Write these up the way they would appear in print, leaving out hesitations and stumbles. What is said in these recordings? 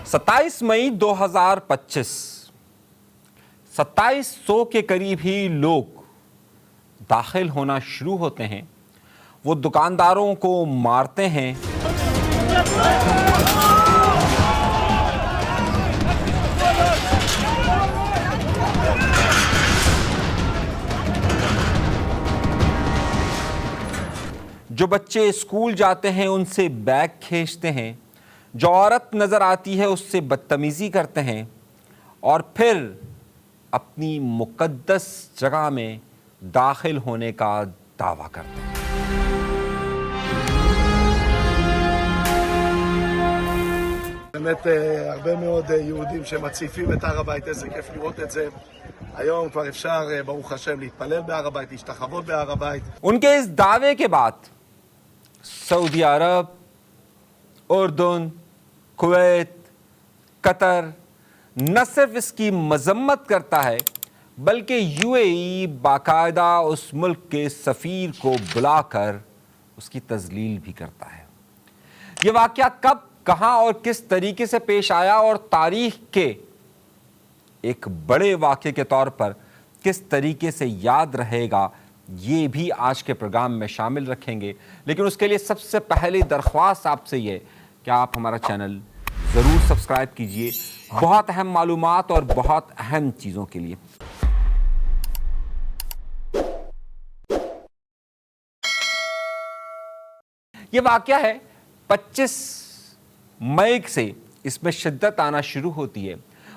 27 मई 2025 2700 के करीब ही लोग दाखिल होना शुरू होते हैं। वो दुकानदारों को मारते हैं, जो बच्चे स्कूल जाते हैं उनसे बैग खींचते हैं, जो औरत नज़र आती है उससे बदतमीज़ी करते हैं और फिर अपनी मुक़द्दस जगह में दाखिल होने का दावा करते हैं। באמת הרבה מאוד יהודים שמציפים את הר הבית, איזה כיף לראות את זה. היום כבר אפשר, ברוך השם, להתפלל בהר הבית, להשתחוות בהר הבית. उनके इस दावे के बाद सऊदी अरब, उर्दन, कुवैत, कतर न सिर्फ इसकी मजम्मत करता है बल्कि यूएई बाकायदा उस मुल्क के सफ़ीर को बुलाकर उसकी तज़लील भी करता है। ये वाक़या कब, कहाँ और किस तरीके से पेश आया और तारीख़ के एक बड़े वाक़े के तौर पर किस तरीके से याद रहेगा, ये भी आज के प्रोग्राम में शामिल रखेंगे। लेकिन उसके लिए सबसे पहली दरख्वास्त आपसे ये कि आप हमारा चैनल ज़रूर सब्सक्राइब कीजिए, बहुत अहम मालूमात और बहुत अहम चीज़ों के लिए। ये वाक़या है 25 मई से इसमें शिद्दत आना शुरू होती है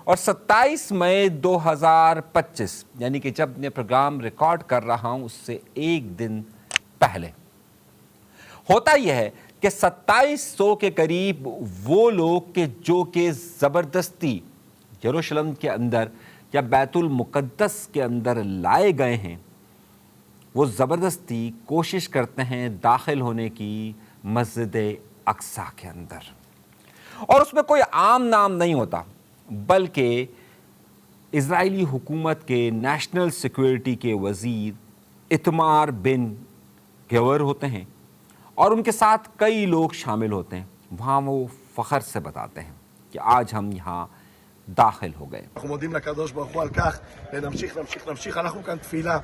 और 27 मई 2025 यानी कि जब मैं प्रोग्राम रिकॉर्ड कर रहा हूं उससे एक दिन पहले होता यह है कि 2700 के करीब वो लोग के जो कि ज़बरदस्ती यरूशलेम के अंदर या बैतुल मुक़द्दस के अंदर लाए गए हैं, वो ज़बरदस्ती कोशिश करते हैं दाखिल होने की मस्जिद अक्सा के अंदर। और उसमें कोई आम नाम नहीं होता बल्कि इजरायली हुकूमत के नेशनल सिक्योरिटी के वज़ीर इतमार बिन गवर होते हैं और उनके साथ कई लोग शामिल होते हैं। वहाँ वो फ़ख्र से बताते हैं कि आज हम यहाँ दाखिल हो गए। אנחנו מודים לקדוש ברוך הוא על כך, ונמשיך, אנחנו כאן תפילה.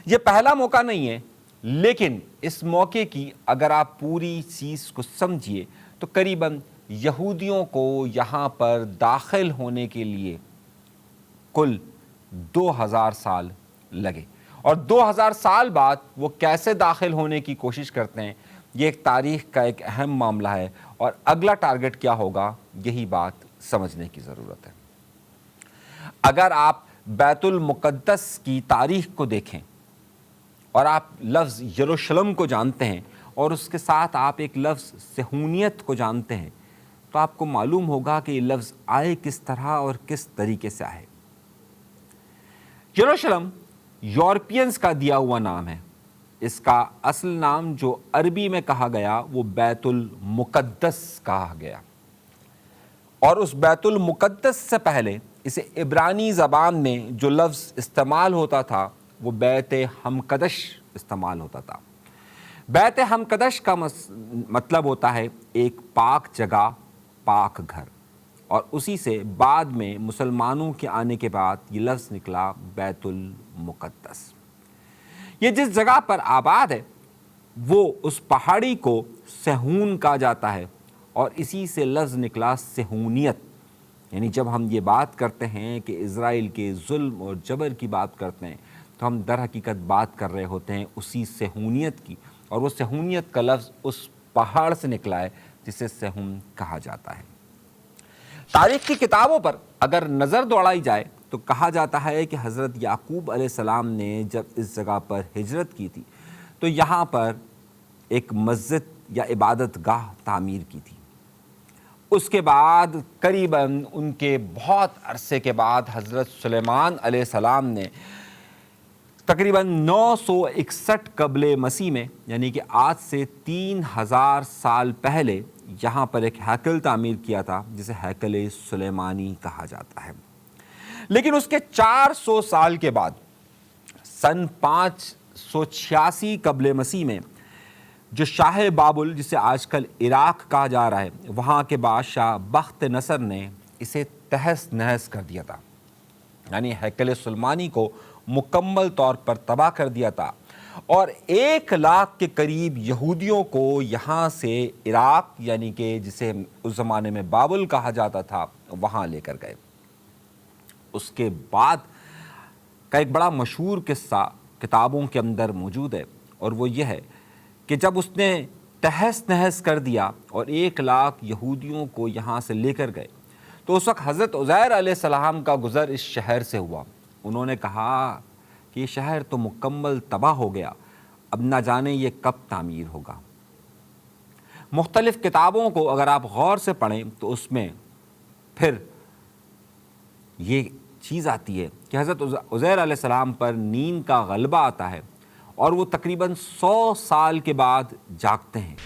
ये पहला मौका नहीं है, लेकिन इस मौके की अगर आप पूरी चीज़ को समझिए तो करीबन यहूदियों को यहाँ पर दाखिल होने के लिए कुल 2000 साल लगे और 2000 साल बाद वो कैसे दाखिल होने की कोशिश करते हैं, ये एक तारीख़ का एक अहम मामला है और अगला टारगेट क्या होगा, यही बात समझने की ज़रूरत है। अगर आप बैतुल मुक़द्दस की तारीख़ को देखें और आप लफ्ज़ यरूशलेम को जानते हैं और उसके साथ आप एक लफ्ज़ सहूनियत को जानते हैं तो आपको मालूम होगा कि ये लफ्ज़ आए किस तरह और किस तरीके से आए। यरूशलेम यूरोपियंस का दिया हुआ नाम है। इसका असल नाम जो अरबी में कहा गया वो बैतुल मुक़द्दस कहा गया और उस बैतुल मुक़द्दस से पहले इसे इब्रानी ज़बान में जो लफ्ज़ इस्तेमाल होता था वो बैत हमकदश इस्तेमाल होता था। बैत हमकदश का मतलब होता है एक पाक जगह, पाक घर, और उसी से बाद में मुसलमानों के आने के बाद ये लफ्ज़ निकला बैतुल मुक़द्दस। ये जिस जगह पर आबाद है वो उस पहाड़ी को सहून कहा जाता है और इसी से लफ्ज़ निकला सहूनियत। यानी जब हम ये बात करते हैं कि इज़राइल के जुल्म और जबर की बात करते हैं तो हम दर हकीकत बात कर रहे होते हैं उसी सहूनियत की, और वो सहूनियत का लफ्ज़ उस पहाड़ से निकला है जिसे सहून कहा जाता है। तारीख़ की किताबों पर अगर नज़र दौड़ाई जाए तो कहा जाता है कि हज़रत याकूब अलैहिस्सलाम ने जब इस जगह पर हिजरत की थी तो यहाँ पर एक मस्जिद या इबादत गाह तामीर की थी। उसके बाद करीबन उनके बहुत अरसे के बाद हज़रत सुलेमान अलैहिस्सलाम ने तकरीबन 961 कबले मसीह में, यानी कि आज से 3000 साल पहले यहाँ पर एक हैकल तामीर किया था जिसे हैकल सुलेमानी कहा जाता है। लेकिन उसके 400 साल के बाद सन 586 कबले मसीह में जो शाह बाबुल, जिसे आजकल इराक कहा जा रहा है, वहाँ के बादशाह बख्त नसर ने इसे तहस नहस कर दिया था, यानी हैकल सुलेमानी को मुकम्मल तौर पर तबाह कर दिया था और 1 लाख के करीब यहूदियों को यहाँ से इराक, यानी कि जिसे उस ज़माने में बाबुल कहा जाता था, वहाँ लेकर गए। उसके बाद का एक बड़ा मशहूर किस्सा किताबों के अंदर मौजूद है और वो ये है कि जब उसने तहस नहस कर दिया और 1 लाख यहूदियों को यहाँ से लेकर गए, तो उस वक्त हज़रत उज़ैर अलैहिस्सलाम का गुज़र इस शहर से हुआ। उन्होंने कहा कि ये शहर तो मुकम्मल तबाह हो गया, अब ना जाने ये कब तामीर होगा। मुख्तलिफ़ किताबों को अगर आप गौर से पढ़ें तो उसमें फिर ये चीज़ आती है कि हज़रत उज़ैर अलैहिस्सलाम पर नींद का गलबा आता है और वो तकरीबन 100 साल के बाद जागते हैं।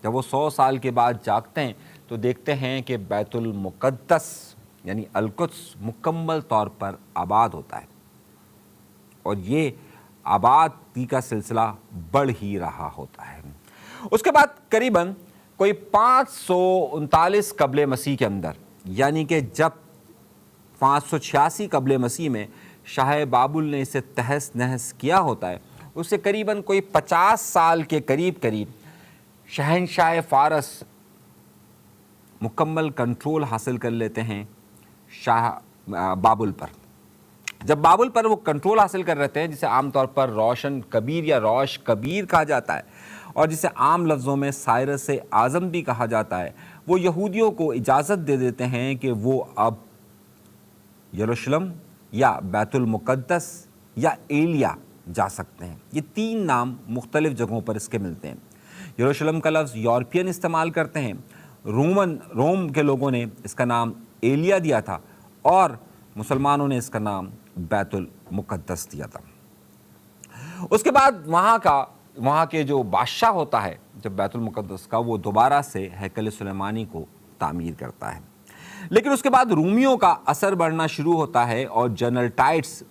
जब वो 100 साल के बाद जागते हैं तो देखते हैं कि बैतुल मुक़द्दस यानी अल-कुद्स मुकम्मल तौर पर आबाद होता है और ये आबादी का सिलसिला बढ़ ही रहा होता है। उसके बाद करीबन कोई 539 कबले मसीह के अंदर, यानी कि जब 586 कबले मसीह में शाह बाबुल ने इसे तहस नहस किया होता है, उससे करीबन कोई 50 साल के करीब शहनशाह फ़ारस मुकम्मल कंट्रोल हासिल कर लेते हैं शाह बाबुल पर। जब बाबुल पर वो कंट्रोल हासिल कर लेते हैं, जिसे आमतौर पर रोशन कबीर या रोश कबीर कहा जाता है और जिसे आम लफ्ज़ों में साइरस आज़म भी कहा जाता है, वो यहूदियों को इजाज़त दे देते हैं कि वो अब यरूशलेम या बैतुल मुक़द्दस या एलिया जा सकते हैं। ये 3 नाम मुख्तलिफ़ जगहों पर इसके मिलते हैं। यरूशलेम का लफ्ज़ यूरोपियन इस्तेमाल करते हैं, रोम के लोगों ने इसका नाम एलिया दिया था और मुसलमानों ने इसका नाम बैतुल मुक़द्दस दिया था। उसके बाद वहाँ के जो बादशाह होता है जब बैतुल मुक़द्दस का, वो दोबारा से हैकल सुलेमानी को तामीर करता है। लेकिन उसके बाद रूमियों का असर बढ़ना शुरू होता है और जनरल टाइट्स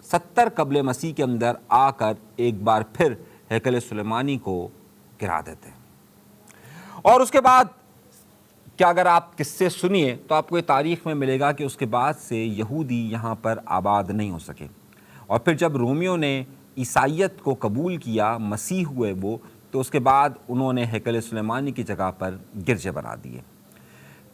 70 कबले मसीह के अंदर आकर एक बार फिर हैकल सुलेमानी को गिरा देते हैं। और उसके बाद क्या अगर आप किस्से सुनिए तो आपको ये तारीख़ में मिलेगा कि उसके बाद से यहूदी यहाँ पर आबाद नहीं हो सके और फिर जब रोमियों ने ईसाइयत को कबूल किया, मसीह हुए वो, तो उसके बाद उन्होंने हैकल सुलेमानी की जगह पर गिरजे बना दिए।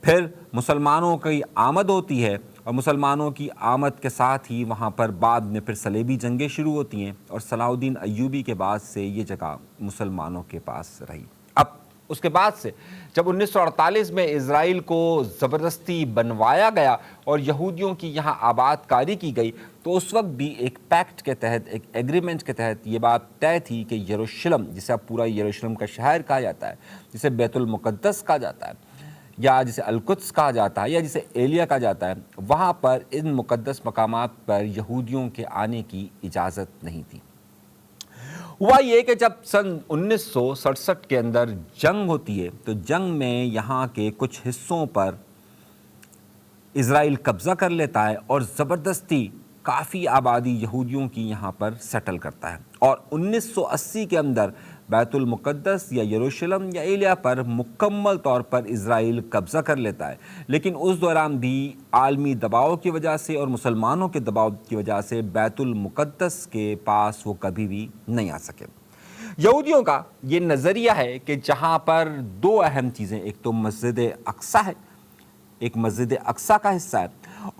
फिर मुसलमानों की आमद होती है और मुसलमानों की आमद के साथ ही वहाँ पर बाद में फिर सलेबी जंगें शुरू होती हैं और सलाहुद्दीन अय्यूबी के बाद से ये जगह मुसलमानों के पास रही। अब उसके बाद से जब 1948 में इज़राइल को ज़बरदस्ती बनवाया गया और यहूदियों की यहाँ आबादकारी की गई, तो उस वक्त भी एक पैक्ट के तहत, एक एग्रीमेंट के तहत ये बात तय थी कि यरूशलेम, जिसे अब पूरा यरूशलेम का शहर कहा जाता है, जिसे बैतुल मुक़द्दस कहा जाता है या जिसे अल-कुद्स कहा जाता है या जिसे एलिया कहा जाता है, वहाँ पर इन मुक़द्दस मकामात पर यहूदियों के आने की इजाज़त नहीं थी। हुआ ये कि जब सन 1967 के अंदर जंग होती है, तो जंग में यहाँ के कुछ हिस्सों पर इज़राइल कब्ज़ा कर लेता है और ज़बरदस्ती काफ़ी आबादी यहूदियों की यहाँ पर सेटल करता है और 1980 के अंदर बैतुल मुक़द्दस या यरूशलेम या एलिया पर मुकम्मल तौर पर इज़राइल कब्ज़ा कर लेता है। लेकिन उस दौरान भी आलमी दबाव की वजह से और मुसलमानों के दबाव की वजह से बैतुल मुक़द्दस के पास वो कभी भी नहीं आ सके। यहूदियों का ये नज़रिया है कि जहाँ पर 2 अहम चीज़ें, एक तो मस्जिद अक्सा है, एक मस्जिद अक्सा का हिस्सा है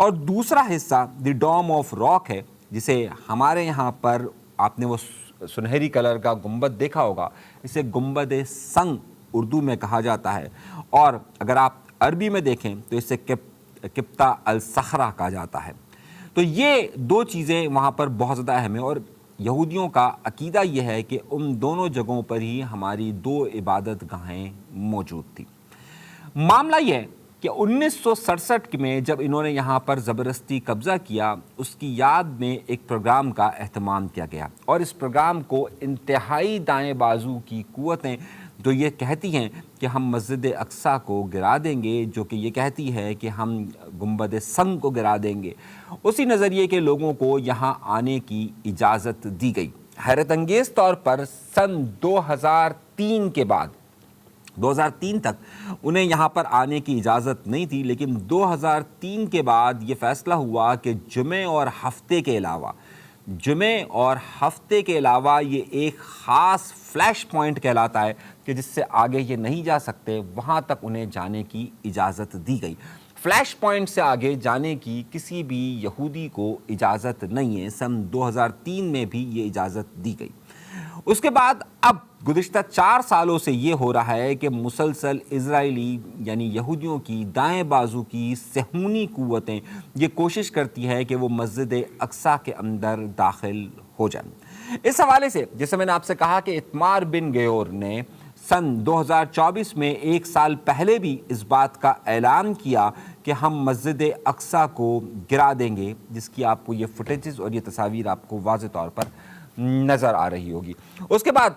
और दूसरा हिस्सा द डोम ऑफ रॉक है, जिसे हमारे यहाँ पर आपने वो सुनहरी कलर का गुंबद देखा होगा, इसे गुंबद संग उर्दू में कहा जाता है और अगर आप अरबी में देखें तो इसे किप्ता अल सखरा कहा जाता है। तो ये 2 चीज़ें वहाँ पर बहुत ज़्यादा अहम है और यहूदियों का अकीदा ये है कि उन दोनों जगहों पर ही हमारी 2 इबादत गाहें मौजूद थी। मामला ये है कि 1967 में जब इन्होंने यहाँ पर ज़बरदस्ती कब्ज़ा किया, उसकी याद में एक प्रोग्राम का एहतमाम किया गया और इस प्रोग्राम को इंतहाई दाएं बाजू की क़ुव्वतें جو یہ کہتی ہیں کہ ہم مسجد اقصیٰ کو گرا دیں گے، جو کہ یہ کہتی ہے کہ ہم گنبد سنگ کو گرا دیں گے، اسی نظریے کے لوگوں کو یہاں آنے کی اجازت دی گئی۔ حیرت انگیز طور پر سن 2003 کے بعد 2003 تک انہیں یہاں پر آنے کی اجازت نہیں تھی، لیکن 2003 کے بعد یہ فیصلہ ہوا کہ جمعے اور ہفتے کے علاوہ یہ ایک خاص فلیش پوائنٹ کہلاتا ہے کہ جس سے آگے یہ نہیں جا سکتے، وہاں تک انہیں جانے کی اجازت دی گئی۔ فلیش پوائنٹ سے آگے جانے کی کسی بھی یہودی کو اجازت نہیں ہے۔ سن 2003 میں بھی یہ اجازت دی گئی۔ اس کے بعد اب گزشتہ 4 سالوں سے یہ ہو رہا ہے کہ مسلسل اسرائیلی یعنی یہودیوں کی دائیں بازو کی صہیونی قوتیں یہ کوشش کرتی ہے کہ وہ مسجد اقصیٰ کے اندر داخل ہو جائیں۔ اس حوالے سے جیسے میں نے آپ سے کہا کہ اتمار بن گیور نے سن 2024 میں 1 سال پہلے بھی اس بات کا اعلان کیا کہ ہم مسجد اقصیٰ کو گرا دیں گے، جس کی آپ کو یہ فوٹیجز اور یہ تصاویر آپ کو واضح طور پر نظر آ رہی ہوگی۔ اس کے بعد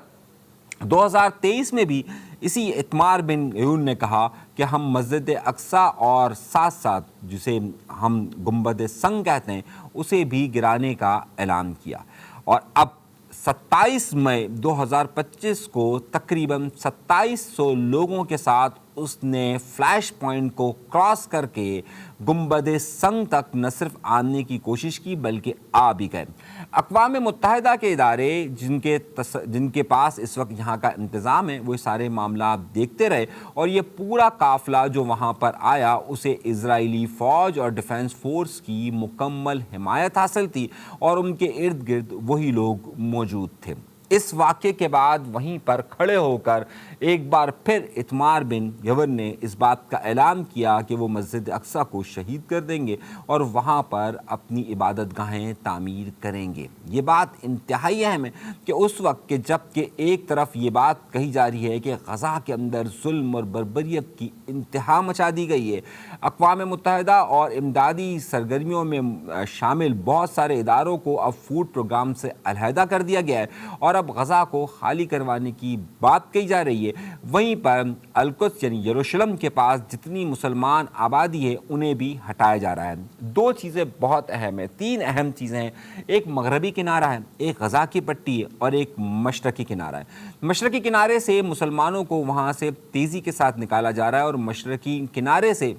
2023 میں بھی اسی اتمار بن گیور نے کہا کہ ہم مسجد اقصیٰ اور ساتھ ساتھ جسے ہم گنبد سنگ کہتے ہیں اسے بھی گرانے کا اعلان کیا، اور اب 27 مئی 2025 کو تقریباً 2700 لوگوں کے ساتھ اس نے فلیش پوائنٹ کو کراس کر کے گنبد سنگ تک نہ صرف آنے کی کوشش کی بلکہ آ بھی گئے۔ اقوام متحدہ کے ادارے جن کے پاس اس وقت یہاں کا انتظام ہے وہ سارے معاملات دیکھتے رہے، اور یہ پورا قافلہ جو وہاں پر آیا اسے اسرائیلی فوج اور ڈیفنس فورس کی مکمل حمایت حاصل تھی، اور ان کے ارد گرد وہی لوگ موجود تھے۔ اس واقعے کے بعد وہیں پر کھڑے ہو کر ایک بار پھر اتمار بن گیور نے اس بات کا اعلان کیا کہ وہ مسجد اقصیٰ کو شہید کر دیں گے اور وہاں پر اپنی عبادت گاہیں تعمیر کریں گے۔ یہ بات انتہائی اہم ہے کہ اس وقت کہ جب کہ ایک طرف یہ بات کہی جا رہی ہے کہ غزہ کے اندر ظلم اور بربریت کی انتہا مچا دی گئی ہے، اقوام متحدہ اور امدادی سرگرمیوں میں شامل بہت سارے اداروں کو اب فوڈ پروگرام سے علیحدہ کر دیا گیا ہے اور اب غزہ کو خالی کروانے کی بات کہی جا رہی ہے، وہیں پر القدس یعنی یروشلم کے پاس جتنی مسلمان آبادی ہے انہیں بھی ہٹایا جا رہا ہے۔ 2 چیزیں بہت اہم ہیں، 3 اہم چیزیں ہیں۔ ایک مغربی کنارہ ہے، ایک غزہ کی پٹی ہے، اور ایک مشرقی کنارہ ہے۔ مشرقی کنارے سے مسلمانوں کو وہاں سے تیزی کے ساتھ نکالا جا رہا ہے، اور مشرقی کنارے سے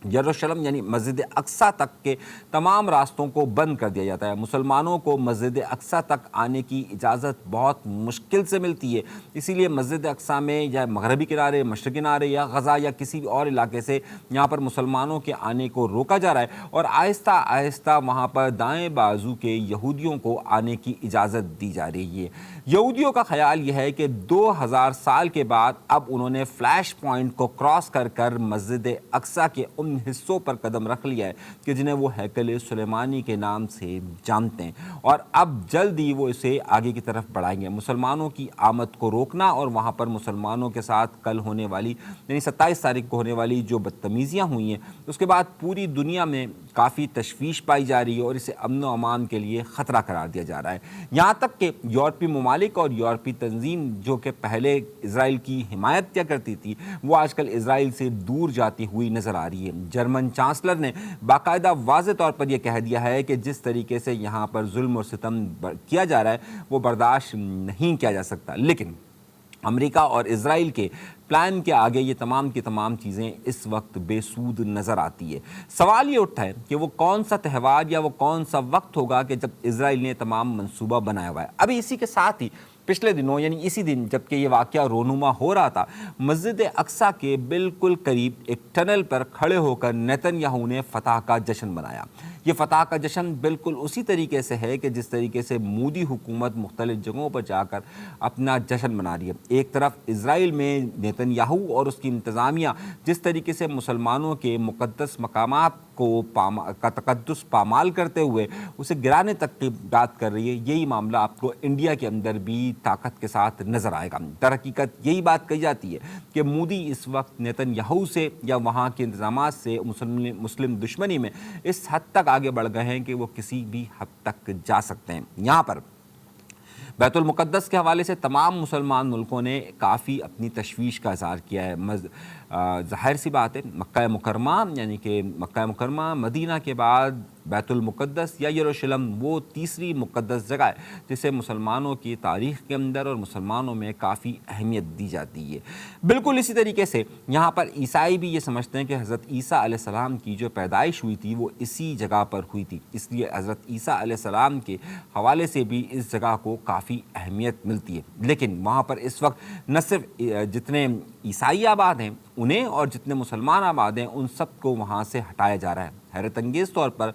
یروشلم یعنی مسجد اقصیٰ تک کے تمام راستوں کو بند کر دیا جاتا ہے۔ مسلمانوں کو مسجد اقصیٰ تک آنے کی اجازت بہت مشکل سے ملتی ہے، اسی لیے مسجد اقصیٰ میں یا مغربی کنارے، مشرقی کنارے یا غزہ یا کسی بھی اور علاقے سے یہاں پر مسلمانوں کے آنے کو روکا جا رہا ہے، اور آہستہ آہستہ وہاں پر دائیں بازو کے یہودیوں کو آنے کی اجازت دی جا رہی ہے۔ یہودیوں کا خیال یہ ہے کہ 2000 سال کے بعد اب انہوں نے فلیش پوائنٹ کو کراس کر کر مسجد اقصیٰ کے ان حصوں پر قدم رکھ لیا ہے کہ جنہیں وہ ہیکل سلیمانی کے نام سے جانتے ہیں، اور اب جلد ہی وہ اسے آگے کی طرف بڑھائیں گے۔ مسلمانوں کی آمد کو روکنا اور وہاں پر مسلمانوں کے ساتھ کل ہونے والی یعنی 27 تاریخ کو ہونے والی جو بدتمیزیاں ہوئی ہیں، اس کے بعد پوری دنیا میں کافی تشویش پائی جا رہی ہے اور اسے امن و امان کے لیے خطرہ قرار دیا جا رہا ہے۔ یہاں تک کہ یورپی ممالک اور یورپی تنظیم جو کہ پہلے اسرائیل کی حمایت کیا کرتی تھی، وہ آج کل اسرائیل سے دور جاتی ہوئی نظر آ رہی ہے۔ جرمن چانسلر نے باقاعدہ واضح طور پر یہ کہہ دیا ہے کہ جس طریقے سے یہاں پر ظلم اور ستم کیا جا رہا ہے وہ برداشت نہیں کیا جا سکتا، لیکن امریکہ اور اسرائیل کے پلان کے آگے یہ تمام کی تمام چیزیں اس وقت بے سود نظر آتی ہے۔ سوال یہ اٹھتا ہے کہ وہ کون سا تہوار یا وہ کون سا وقت ہوگا کہ جب اسرائیل نے تمام منصوبہ بنایا ہوا ہے۔ ابھی اسی کے ساتھ ہی پچھلے دنوں یعنی اسی دن جب کہ یہ واقعہ رونما ہو رہا تھا، مسجد اقصیٰ کے بالکل قریب ایک ٹنل پر کھڑے ہو کر نیتن یاہو نے فتح کا جشن منایا۔ یہ فتح کا جشن بالکل اسی طریقے سے ہے کہ جس طریقے سے مودی حکومت مختلف جگہوں پر جا کر اپنا جشن منا رہی ہے۔ ایک طرف اسرائیل میں نیتن یاہو اور اس کی انتظامیہ جس طریقے سے مسلمانوں کے مقدس مقامات کا تقدس پامال کرتے ہوئے اسے گرانے تک کی بات کر رہی ہے، یہی معاملہ آپ کو انڈیا کے اندر بھی طاقت کے ساتھ نظر آئے گا۔ در حقیقت یہی بات کہی جاتی ہے کہ مودی اس وقت نیتن یاہو سے یا وہاں کے انتظامات سے مسلم دشمنی میں اس حد تک آگے بڑھ گئے ہیں کہ وہ کسی بھی حد تک جا سکتے ہیں۔ یہاں پر بیت المقدس کے حوالے سے تمام مسلمان ملکوں نے کافی اپنی تشویش کا اظہار کیا ہے۔ ظاہر سی بات ہے، مکہ مکرمہ یعنی کہ مکہ مکرمہ مدینہ کے بعد بیت المقدس یا یروشلم وہ تیسری مقدس جگہ ہے جسے مسلمانوں کی تاریخ کے اندر اور مسلمانوں میں کافی اہمیت دی جاتی ہے۔ بالکل اسی طریقے سے یہاں پر عیسائی بھی یہ سمجھتے ہیں کہ حضرت عیسیٰ علیہ السلام کی جو پیدائش ہوئی تھی وہ اسی جگہ پر ہوئی تھی، اس لیے حضرت عیسیٰ علیہ السلام کے حوالے سے بھی اس جگہ کو کافی اہمیت ملتی ہے۔ لیکن وہاں پر اس وقت نہ صرف جتنے عیسائی آباد ہیں انہیں اور جتنے مسلمان آباد ہیں ان سب کو وہاں سے ہٹایا جا رہا ہے۔ حیرت انگیز طور پر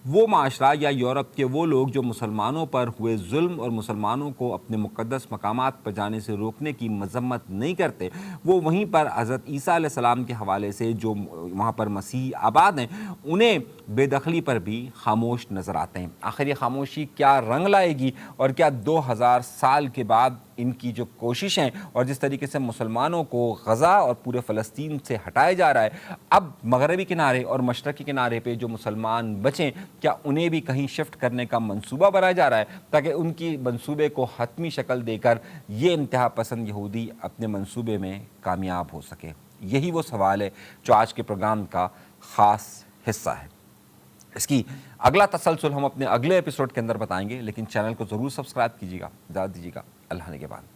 وہ معاشرہ یا یورپ کے وہ لوگ جو مسلمانوں پر ہوئے ظلم اور مسلمانوں کو اپنے مقدس مقامات پر جانے سے روکنے کی مذمت نہیں کرتے، وہ وہیں پر حضرت عیسیٰ علیہ السلام کے حوالے سے جو وہاں پر مسیحی آباد ہیں انہیں بے دخلی پر بھی خاموش نظر آتے ہیں۔ آخر یہ خاموشی کیا رنگ لائے گی اور کیا 2000 سال کے بعد ان کی جو کوششیں اور جس طریقے سے مسلمانوں کو غزہ اور پورے فلسطین سے ہٹایا جا رہا ہے، اب مغربی کنارے اور مشرقی کنارے پہ جو مسلمان بچیں کیا انہیں بھی کہیں شفٹ کرنے کا منصوبہ بنایا جا رہا ہے تاکہ ان کی منصوبے کو حتمی شکل دے کر یہ انتہا پسند یہودی اپنے منصوبے میں کامیاب ہو سکے؟ یہی وہ سوال ہے جو آج کے پروگرام کا خاص حصہ ہے۔ اس کی اگلا تسلسل ہم اپنے اگلے ایپیسوڈ کے اندر بتائیں گے، لیکن چینل کو ضرور سبسکرائب کیجیے گا۔ اجازت دیجیے گا، اللہ نے کے بعد۔